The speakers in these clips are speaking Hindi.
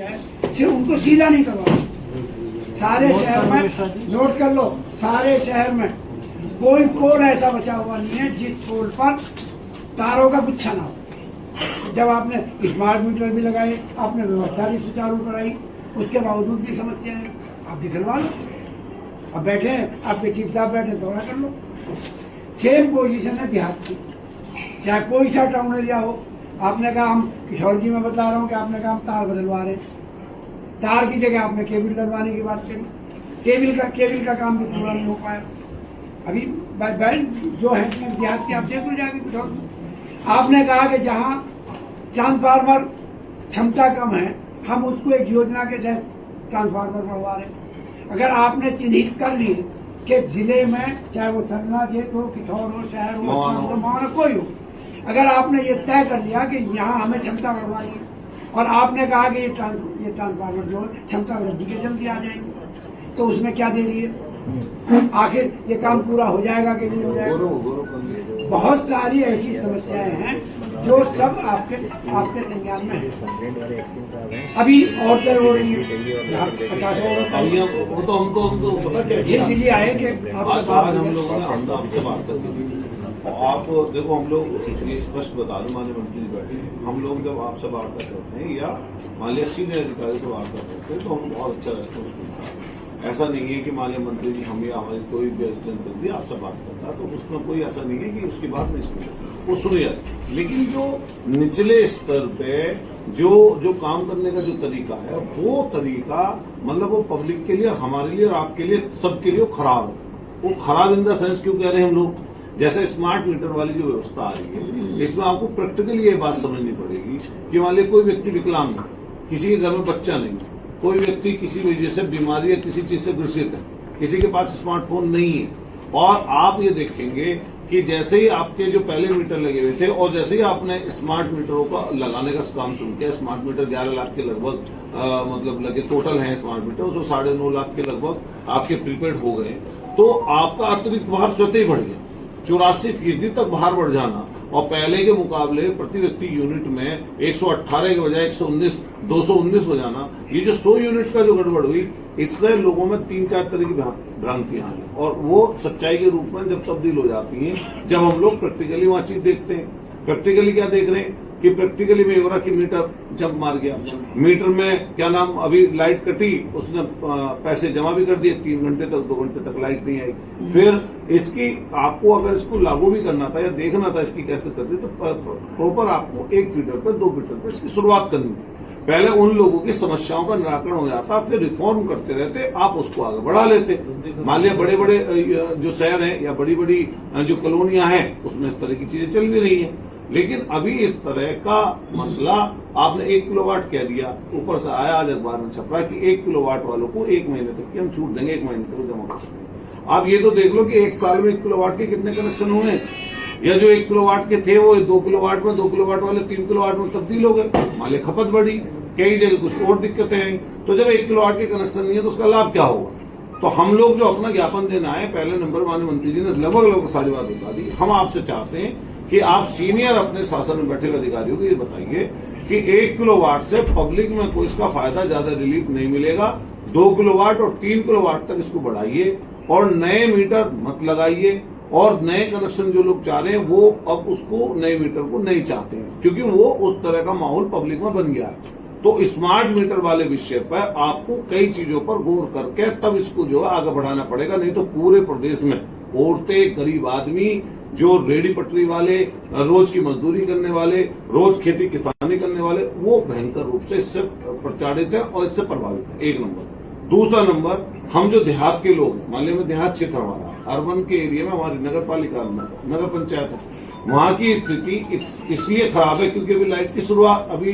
है, सिर्फ उनको सीधा नहीं करवा। सारे शहर में नोट कर लो, सारे शहर में कोई पोल ऐसा बचा हुआ नहीं है जिस पोल पर तारों का गुच्छा ना हो। जब आपने स्मार्ट मीटर भी लगाए, आपने व्यवस्था भी सुचारू कराई, उसके बावजूद भी समस्या है। आप दिखलवा लो, अब बैठे हैं आपके चीफ साहब बैठे, दौरा कर लो। सेम पोजीशन है देहात की, चाहे कोई सा टाउन एरिया हो। आपने कहा हम किशोर जी में बता रहा हूँ कि आपने कहा हम तार बदलवा रहे, तार की जगह आपने केबल डलवाने की बात करी। केबल का काम भी पूरा नहीं हो पाया। अभी जो है देहात की आप देख लो जाके कुछ और। आपने कहा कि जहाँ ट्रांसफार्मर क्षमता कम है हम उसको एक योजना के तहत ट्रांसफार्मर बढ़वा रहे। अगर आपने चिन्हित कर लिए कि जिले में चाहे वो सतना क्षेत्र हो, किशोर हो, शहर हो, मानो कोई हो, अगर आपने ये तय कर लिया कि यहाँ हमें क्षमता बढ़वानी है और आपने कहा कि ये ट्रांसफार्मर जो है क्षमता वृद्धि के जल्दी आ जाएंगे, तो उसमें क्या दे रही है? आखिर ये काम पूरा हो जाएगा कि नहीं हो जाएगा? बहुत सारी ऐसी समस्याएं हैं जो सब आपके संज्ञान में है। अभी औरतें रो रही है, 50 वो तो हमको इसलिए आए कि आज हम लोगों ने आपसे बात कर आप देखो, हम लोग स्पष्ट बता दूं, माननीय मंत्री जी बैठे हैं, हम लोग जब आपसे वार्ता करते हैं या माननीय सीनियर अधिकारी से वार्ता करते हैं तो हम बहुत अच्छा रेस्पॉन्स मिलता है। ऐसा नहीं है कि माननीय मंत्री जी हम या हमारी कोई भी जनप्रतिनिधि आपसे बात करता है तो उसमें कोई ऐसा नहीं है कि उसकी बात नहीं सुनी, वो सुनी जाती। लेकिन जो निचले स्तर पे जो काम करने का जो तरीका है वो तरीका मतलब वो पब्लिक के लिए और हमारे लिए और आपके लिए सबके लिए खराब है। वो खराब इन द सेंस क्यों कह रहे हैं हम लोग, जैसे स्मार्ट मीटर वाली जो व्यवस्था आ रही है इसमें आपको प्रैक्टिकली ये बात समझनी पड़ेगी कि मान लीजिए कोई व्यक्ति विकलांग है, किसी के घर में बच्चा नहीं, कोई व्यक्ति किसी वजह से बीमारी या किसी चीज से ग्रसित है, किसी के पास स्मार्टफोन नहीं है, और आप ये देखेंगे कि जैसे ही आपके जो पहले मीटर लगे हुए थे और जैसे ही आपने स्मार्ट मीटरों का लगाने का काम शुरू किया, स्मार्ट मीटर 11 लाख के लगभग मतलब लगे टोटल हैं स्मार्ट मीटर, उसमें 9.5 लाख के लगभग आपके प्रीपेड हो गए, तो आपका अतिरिक्त भार स्वतः ही बढ़ गया। 84% तक बाहर बढ़ जाना और पहले के मुकाबले प्रति व्यक्ति यूनिट में 118 के बजाय 219 हो जाना, ये जो 100 यूनिट का जो गड़बड़ हुई इससे लोगों में 3-4 तरह की भ्रांतियां हैं और वो सच्चाई के रूप में जब तब्दील हो जाती हैं जब हम लोग प्रैक्टिकली वहां चीज देखते हैं। प्रैक्टिकली क्या देख रहे हैं कि प्रैक्टिकली में एवरा की मीटर जंप मार गया, मीटर में क्या नाम अभी लाइट कटी, उसने पैसे जमा भी कर दिए, 3 घंटे तक 2 घंटे तक लाइट नहीं आई। फिर इसकी आपको अगर इसको लागू भी करना था या देखना था इसकी कैसे करती तो प्रॉपर आपको 1 फीडर पे 2 फीडर पे इसकी शुरुआत करनी थी। पहले उन लोगों की समस्याओं का निराकरण हो जाता, फिर रिफॉर्म करते रहते, आप उसको आगे बढ़ा लेते। मान लिया बड़े बड़े जो शहर हैं या बड़ी बड़ी जो कॉलोनियां हैं उसमें इस तरह की चीजें चल भी रही हैं, लेकिन अभी इस तरह का मसला आपने 1 किलोवाट कह दिया, ऊपर से आया आज अखबार में छप रहा कि 1 किलोवाट वालों को 1 महीने तक की हम छूट देंगे, 1 महीने तक जमा कर देंगे। आप ये तो देख लो कि 1 साल में 1 किलोवाट के कितने कनेक्शन हुए, या जो 1 किलोवाट के थे वो 2 किलोवाट में, 2 किलोवाट वाले 3 किलोवाट में तब्दील हो गए, मान लिया खपत बढ़ी, कई जगह कुछ और दिक्कतें आई। तो जब 1 किलोवाट के कनेक्शन नहीं है तो उसका लाभ क्या होगा? तो हम लोग जो अपना ज्ञापन देना है, पहले नंबर माननीय मंत्री जी ने लगभग सारी बात बता दी। हम आपसे चाहते हैं कि आप सीनियर अपने शासन में बैठे हुए अधिकारियों को ये बताइए कि 1 किलोवाट से पब्लिक में कोई इसका फायदा ज्यादा रिलीफ नहीं मिलेगा, 2 किलोवाट और 3 किलोवाट तक इसको बढ़ाइए और नए मीटर मत लगाइए, और नए कनेक्शन जो लोग चाह रहे हैं वो अब उसको नए मीटर को नहीं चाहते हैं क्योंकि वो उस तरह का माहौल पब्लिक में बन गया है। तो स्मार्ट मीटर वाले विषय पर आपको कई चीजों पर गौर करके तब इसको जो है आगे बढ़ाना पड़ेगा, नहीं तो पूरे प्रदेश में औरतें, गरीब आदमी, जो रेडी पटरी वाले, रोज की मजदूरी करने वाले, रोज खेती किसानी करने वाले, वो भयंकर रूप से इससे प्रताड़ित है और इससे प्रभावित है। 1 नंबर। दूसरा नंबर, हम जो देहात के लोग, मान लीजिए देहात क्षेत्र हमारा, अर्बन के एरिया में हमारी नगर पालिका में नगर पंचायत है, वहां की स्थिति इसलिए खराब है क्योंकि अभी लाइट की शुरुआत, अभी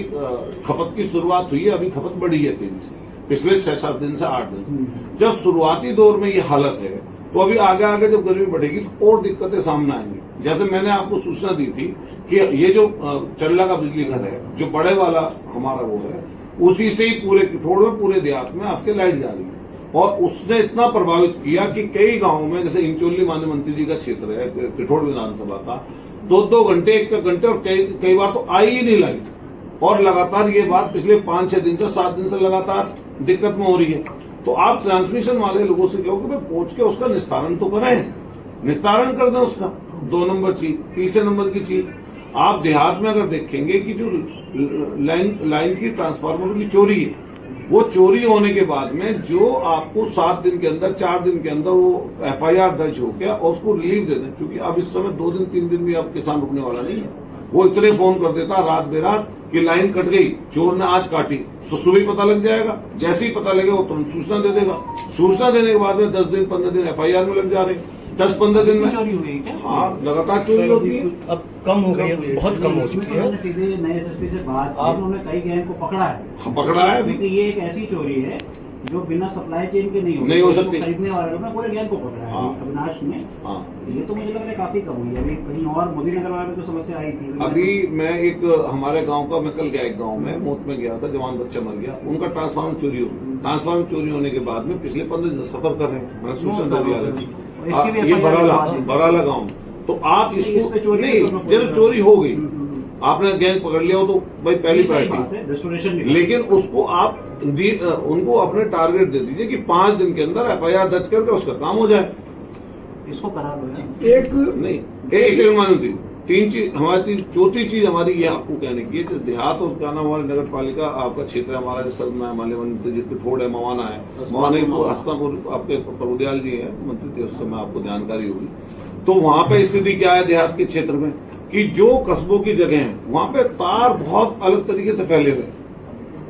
खपत की शुरुआत हुई है, अभी खपत बढ़ी है तेजी से पिछले 6-7 दिन से 8 दिन। जब शुरुआती दौर में ये हालत है तो अभी आगे आगे जब गर्मी बढ़ेगी तो और दिक्कतें सामने आएंगी। जैसे मैंने आपको सूचना दी थी कि ये जो चल्ला का बिजली घर है, जो बड़े वाला हमारा वो है, उसी से ही पूरे किठोड़ में, पूरे देहात में आपके लाइट जा रही है, और उसने इतना प्रभावित किया कि कई गांवों में, जैसे इंचोली माननीय मंत्री जी का क्षेत्र है किठोड़ विधानसभा का, 2-2 घंटे, 1 घंटे और कई बार तो आई ही नहीं लाइट, और लगातार ये बात पिछले 5-6 दिन से 7 दिन से लगातार दिक्कत में हो रही है। तो आप ट्रांसमिशन वाले लोगों से कहो कि भाई पहुंच के उसका निस्तारण तो करें, निस्तारण कर दें उसका। 2 नंबर चीज। तीसरे नंबर की चीज, आप देहात में अगर देखेंगे कि जो लाइन की ट्रांसफार्मर की चोरी है, वो चोरी होने के बाद में जो आपको 7 दिन के अंदर 4 दिन के अंदर वो FIR दर्ज हो गया और उसको रिलीफ दे दें, क्योंकि अब इस समय 2 दिन 3 दिन भी अब किसान रुकने वाला नहीं है। वो इतने फोन कर देता रात बेरात कि लाइन कट गई, चोर ने आज काटी, तो सुबह ही पता लग जाएगा। जैसे ही पता लगे वो तुरंत सूचना दे देगा। सूचना देने के बाद में 10 दिन 15 दिन FIR में लग जा रहे, 10-15 दिन में चोरी हुई है क्या? हाँ, लगातार चोरी होती है। अब कम हो गई है, बहुत कम हो चुकी है। मैंने सीधे नए एसएसपी से बात की, उन्होंने कई गैंग को पकड़ा है। पकड़ा है। लेकिन ये एक ऐसी चोरी है जो बिना सप्लाई चेन के नहीं हो सकती। खरीदने वाले लोग ने पूरे गैंग को पकड़ा है। हाँ। अविनाश ने। हाँ। ये तो मुझे लग रहा है काफी कम हुई है। अभी कहीं और मोदी नगर वाले में तो समस्या आई थी। अभी मैं एक हमारे गांव का, मैं कल गया एक गांव में, मौत में गया था, जवान बच्चा मर गया, उनका ट्रांसफार्मर चोरी हो गया। ट्रांसफार्मर चोरी होने के बाद में पिछले 15 दिन सफर कर रहे हैं, मैंने सूचना दे दिया। ये बराला गाँव। तो आप इसको नहीं, जैसे चोरी हो गई, आपने गैंग पकड़ लिया हो तो भाई पहली प्रायोरिटी, लेकिन उसको आप उनको अपने टारगेट दे दीजिए कि 5 दिन के अंदर FIR दर्ज करके उसका काम हो जाए। इसको करा दो। एक नहीं, एक सेकंड मानती 3 चीज हमारी, चौथी चीज हमारी ये आपको कहने की है, जिस देहात और क्या नाम हमारी नगर पालिका आपका क्षेत्र है, हमारा जैसे माल्यवन पिठोड़ है, मवाना है, मवाना हस्तापुर आपके प्रभुदयाल जी है मंत्री थे, उस समय आपको जानकारी होगी। तो वहां पे स्थिति क्या है देहात के क्षेत्र में कि जो कस्बों की जगह है वहां पे तार बहुत अलग तरीके से फैले हुए,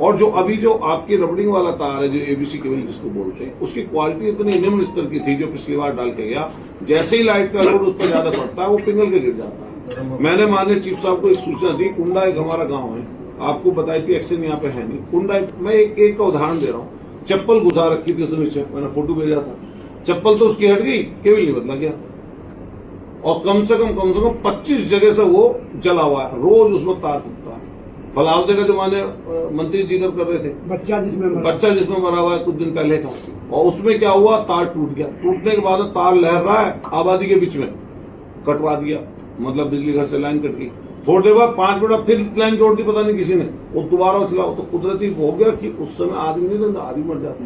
और जो अभी जो आपकी रबड़िंग वाला तार है, जो ABC केबल जिसको बोलते हैं, उसकी क्वालिटी इतनी निम्न स्तर की थी, जो पिछली बार डाल के गया, जैसे ही लाइट का लोड उस पर ज्यादा पड़ता है वो पिघल के गिर जाता है। मैंने माननीय चीफ साहब को एक सूचना दी, कुंडा एक हमारा गाँव है, आपको बताई थी, एक्शन यहाँ पे है नहीं, कुंडा मैं एक का उदाहरण दे रहा हूँ, चप्पल घुसा रखी थी उसने, मैंने फोटो भेजा था, चप्पल तो उसकी हट गई, केबल नहीं बदला गया, और कम से कम 25 जगह से वो जला हुआ है, रोज उसमें तार फूटता है। फलावदे का जो माने मंत्री जिक्र कर रहे थे, बच्चा जिसमें मरा हुआ है कुछ दिन पहले था, और उसमें क्या हुआ, तार टूट गया, टूटने के बाद तार लहर रहा है आबादी के बीच में, कटवा दिया, मतलब बिजली घर से लाइन कट गई। थोड़ी देर बाद 5 मिनट फिर लाइन जोड़ दी, पता नहीं किसी ने, वो दोबारा चलाओ, तो कुदरती हो गया कि उस समय आदमी नहीं था, आदमी मर जाते।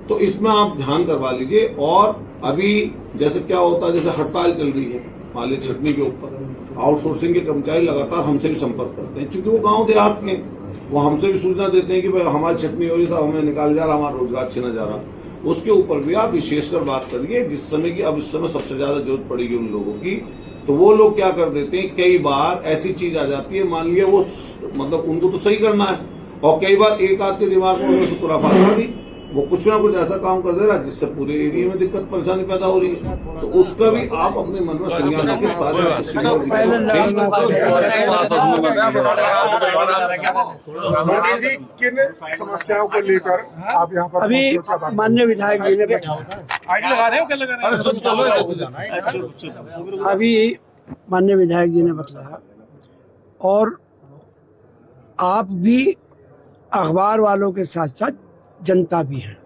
तो इसमें आप ध्यान करवा लीजिए। और अभी जैसे क्या होता है, जैसे हड़ताल चल रही है मान लीजिए छटनी के ऊपर, आउटसोर्सिंग के कर्मचारी लगातार हमसे भी संपर्क करते हैं, क्योंकि वो गांव देहात के, वो हमसे भी सूचना देते हैं कि भाई हमारी छटनी हो रही, साहब हमें निकाल जा रहा, हमारा रोजगार छीना जा रहा। उसके ऊपर भी आप विशेषकर बात करिए, जिस समय की अब इस समय सबसे ज्यादा जरूरत पड़ेगी उन लोगों की, तो वो लोग क्या कर देते हैं, कई बार ऐसी चीज आ जाती है, मान लिया वो मतलब उनको तो सही करना है, और कई बार एक आध के दिमाग में उन्हें खुराफात आ गई, वो कुछ ना कुछ ऐसा काम कर दे रहा है जिससे पूरे एरिया में दिक्कत परेशानी पैदा हो रही है। तो उसका भी आप अपने मन में संज्ञान लेके सारे मोदी जी किन समस्याओं को लेकर आप यहाँ पर अभी माननीय विधायक जी ने माननीय विधायक जी ने बताया, और आप भी अखबार वालों के साथ साथ जनता भी है,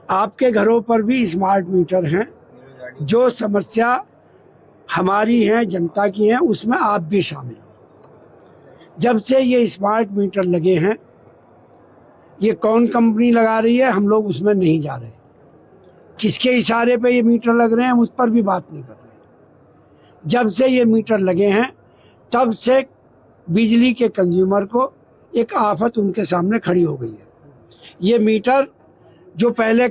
आपके घरों पर भी स्मार्ट मीटर हैं, जो समस्या हमारी है, जनता की है, उसमें आप भी शामिल हो। जब से ये स्मार्ट मीटर लगे हैं, ये कौन कंपनी लगा रही है हम लोग उसमें नहीं जा रहे, किसके इशारे पे ये मीटर लग रहे हैं हम उस पर भी बात नहीं कर रहे। जब से ये मीटर लगे हैं तब से बिजली के कंज्यूमर को एक आफत उनके सामने खड़ी हो गई है। ये मीटर जो पहले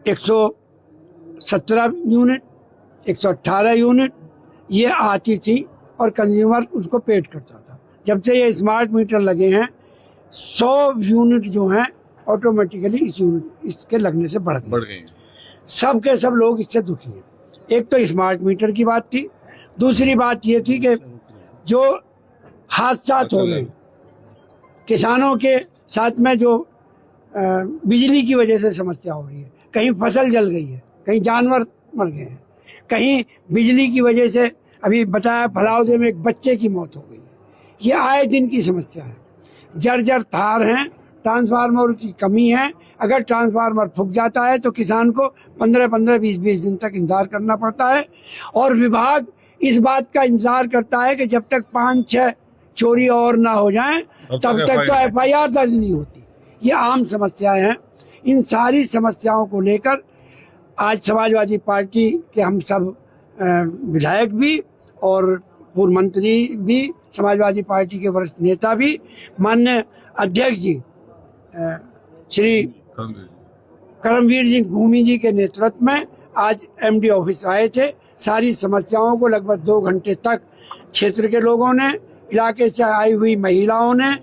117 यूनिट, 118 यूनिट ये आती थी और कंज्यूमर उसको पेड करता था, जब से ये स्मार्ट मीटर लगे हैं 100 यूनिट जो हैं ऑटोमेटिकली इसके लगने से बढ़ गए। सब के सब लोग इससे दुखी हैं। एक तो स्मार्ट मीटर की बात थी, दूसरी बात ये थी कि जो हादसा हो रहे किसानों के साथ में, जो बिजली की वजह से समस्या हो रही है, कहीं फसल जल गई है, कहीं जानवर मर गए हैं, कहीं बिजली की वजह से अभी बताया फलावदे में एक बच्चे की मौत हो गई है। ये आए दिन की समस्या है। जर्जर तार हैं, ट्रांसफार्मर की कमी है, अगर ट्रांसफार्मर फूक जाता है तो किसान को 15-15, 20-20 दिन तक इंतजार करना पड़ता है, और विभाग इस बात का इंतजार करता है कि जब तक 5-6 चोरी और ना हो जाए तब तक तो FIR दर्ज नहीं होती। ये आम समस्याएं हैं। इन सारी समस्याओं को लेकर आज समाजवादी पार्टी के हम सब विधायक भी और पूर्व मंत्री भी, समाजवादी पार्टी के वरिष्ठ नेता भी, माननीय अध्यक्ष जी श्री करमवीर सिंह भूमि जी के नेतृत्व में आज MD ऑफिस आए थे। सारी समस्याओं को लगभग 2 घंटे तक क्षेत्र के लोगों ने, इलाके से आई हुई महिलाओं ने,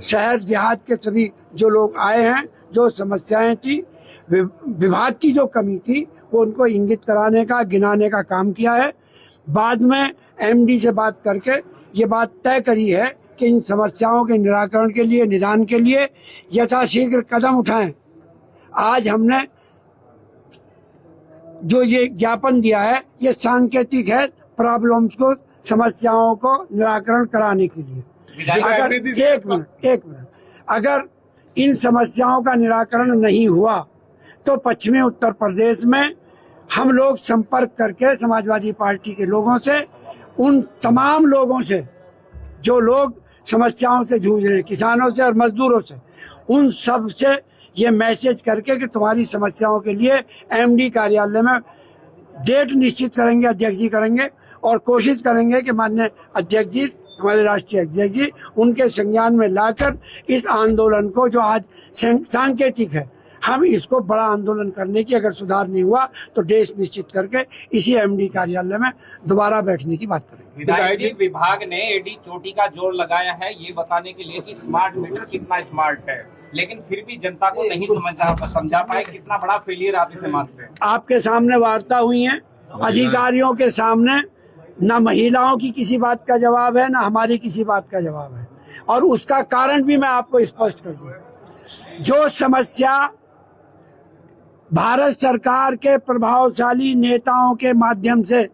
शहर देहात के सभी जो लोग आए हैं, जो समस्याएं थी, विभाग की जो कमी थी, वो उनको इंगित कराने का, गिनाने का काम किया है। बाद में MD से बात करके ये बात तय करी है कि इन समस्याओं के निराकरण के लिए, निदान के लिए यथाशीघ्र कदम उठाएं। आज हमने जो ये ज्ञापन दिया है, ये सांकेतिक है प्रॉब्लम्स को, समस्याओं को निराकरण कराने के लिए। अगर एक मिनट, अगर इन समस्याओं का निराकरण नहीं हुआ तो पश्चिमी उत्तर प्रदेश में हम लोग संपर्क करके समाजवादी पार्टी के लोगों से, उन तमाम लोगों से जो लोग समस्याओं से जूझ रहे हैं, किसानों से और मजदूरों से, उन सब से ये मैसेज करके कि तुम्हारी समस्याओं के लिए MD कार्यालय में डेट निश्चित करेंगे, अध्यक्ष जी करेंगे, और कोशिश करेंगे कि माननीय अध्यक्ष जी, हमारे राष्ट्रीय अध्यक्ष जी, उनके संज्ञान में लाकर इस आंदोलन को, जो आज सांकेतिक है, हम इसको बड़ा आंदोलन करने की, अगर सुधार नहीं हुआ तो डेट निश्चित करके इसी MD कार्यालय में दोबारा बैठने की बात करेंगे। विधायक विभाग ने एडी चोटी का जोर लगाया है ये बताने के लिए कि स्मार्ट मीटर कितना स्मार्ट है, लेकिन फिर भी जनता को नहीं समझा पाए। कितना बड़ा फेलियर आप इसे मानते हैं? आपके सामने वार्ता हुई है, अधिकारियों के सामने न महिलाओं की किसी बात का जवाब है, न हमारी किसी बात का जवाब है, और उसका कारण भी मैं आपको स्पष्ट कर दूं। जो समस्या भारत सरकार के प्रभावशाली नेताओं के माध्यम से,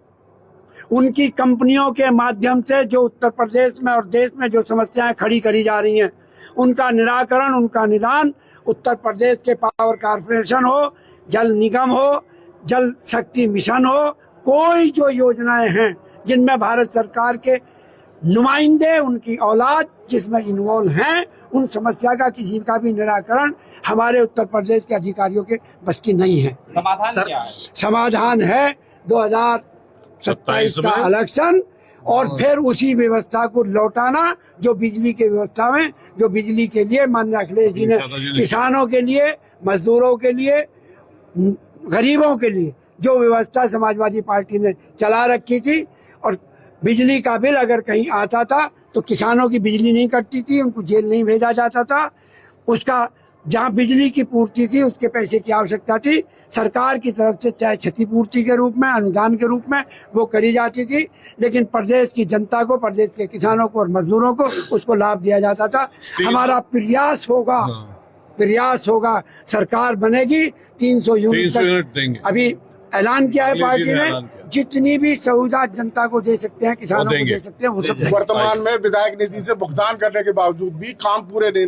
उनकी कंपनियों के माध्यम से, जो उत्तर प्रदेश में और देश में जो समस्याएं खड़ी करी जा रही हैं, उनका निराकरण, उनका निदान उत्तर प्रदेश के पावर कॉर्पोरेशन हो, जल निगम हो, जल शक्ति मिशन हो, कोई जो योजनाएं हैं जिनमें भारत सरकार के नुमाइंदे, उनकी औलाद जिसमें इन्वॉल्व हैं, उन समस्या का किसी का भी निराकरण हमारे उत्तर प्रदेश के अधिकारियों के बस की नहीं है। समाधान क्या है? समाधान है 2027 का इलेक्शन, और फिर उसी व्यवस्था को लौटाना जो बिजली के व्यवस्था में, जो बिजली के लिए माननीय अखिलेश जी ने किसानों के लिए, मजदूरों के लिए, गरीबों के लिए जो व्यवस्था समाजवादी पार्टी ने चला रखी थी, और बिजली का बिल अगर कहीं आता था तो किसानों की बिजली नहीं कटती थी, उनको जेल नहीं भेजा जाता था, उसका जहाँ बिजली की पूर्ति थी उसके पैसे की आवश्यकता थी, सरकार की तरफ से चाहे क्षतिपूर्ति के रूप में, अनुदान के रूप में वो करी जाती थी, लेकिन प्रदेश की जनता को, प्रदेश के किसानों को और मजदूरों को उसको लाभ दिया जाता था। हमारा प्रयास होगा, सरकार बनेगी, 300 यूनिट अभी ऐलान किया है पार्टी ने, जितनी भी सहूलियत जनता को दे सकते हैं, किसानों को दे सकते हैं, वो सब। वर्तमान में विधायक निधि से भुगतान करने के बावजूद भी काम पूरे नहीं